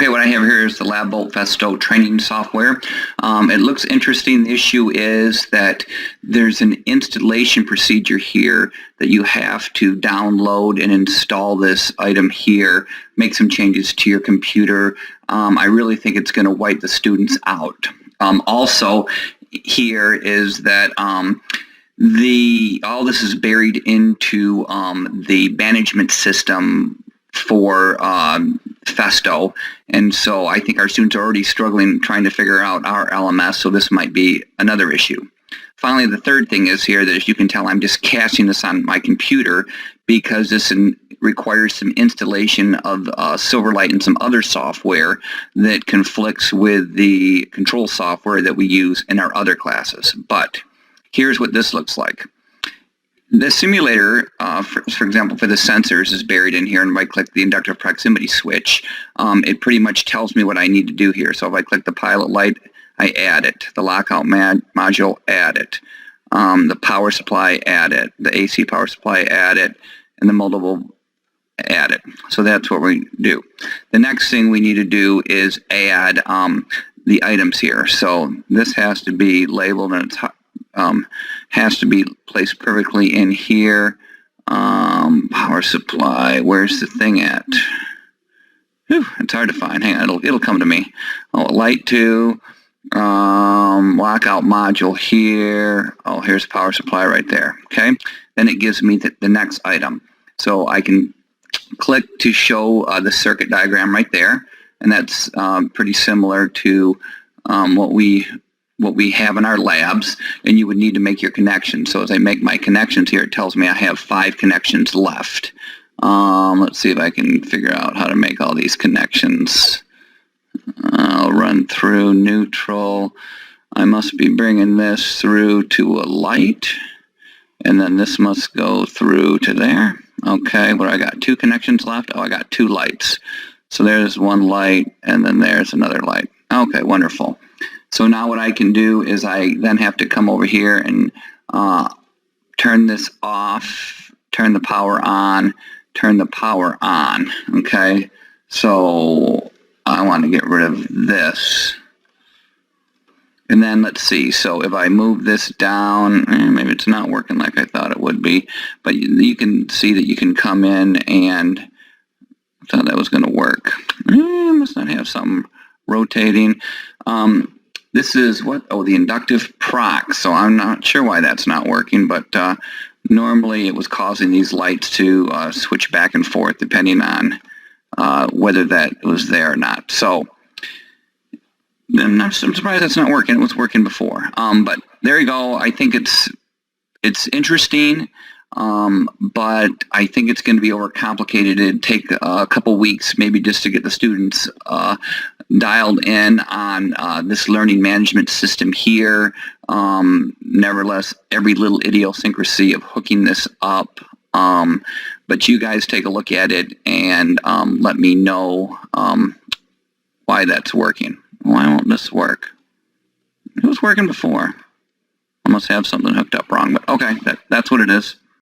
Okay, what I have here is the Labvolt Festo training software. It looks interesting. The issue is that there's an installation procedure here that you have to download and install this item here, make some changes to your computer. I really think it's going to wipe the students out. Also, here is that all this is buried into the management system for Festo, and so I think our students are already struggling trying to figure out our LMS, so this might be another issue. Finally, the third thing is here that, as you can tell, I'm just casting this on my computer because this requires some installation of Silverlight and some other software that conflicts with the control software that we use in our other classes. But here's what this looks like. The simulator, for example, for the sensors is buried in here, and if I click the inductive proximity switch, it pretty much tells me what I need to do here. So if I click the pilot light, I add it. The lockout module, add it. The power supply, add it. The AC power supply, add it. And the multiple, add it. So that's what we do. The next thing we need to do is add the items here. So this has to be labeled, and it's has to be placed perfectly in here. Power supply, where's the thing at? Whew, it's hard to find. Hang on, it'll come to me. Oh, light 2, lockout module here. Oh, here's power supply right there. Okay, then it gives me the next item. So I can click to show the circuit diagram right there, and that's pretty similar to what we have in our labs, and you would need to make your connections. So as I make my connections here, it tells me I have 5 connections left. Let's see if I can figure out how to make all these connections. I'll run through neutral. I must be bringing this through to a light, and then this must go through to there. Okay, but I got 2 connections left. Oh, I got 2 lights. So there's one light, and then there's another light. Okay, wonderful. So now what I can do is I then have to come over here and turn this off, turn the power on, turn the power on. Okay, so I want to get rid of this. And then let's see, so if I move this down, maybe it's not working like I thought it would be, but you can see that you can come in, and I thought that was going to work. Must not have something rotating. This is what? Oh, the inductive proc. So I'm not sure why that's not working, but normally it was causing these lights to switch back and forth depending on whether that was there or not. So I'm surprised that's not working. It was working before. But there you go. I think it's interesting, but I think it's going to be overcomplicated. It'd take a couple weeks maybe just to get the students dialed in on this learning management system here. Nevertheless, every little idiosyncrasy of hooking this up. But you guys take a look at it and let me know why that's working. Why won't this work? It was working before. I must have something hooked up wrong, but okay, that's what it is.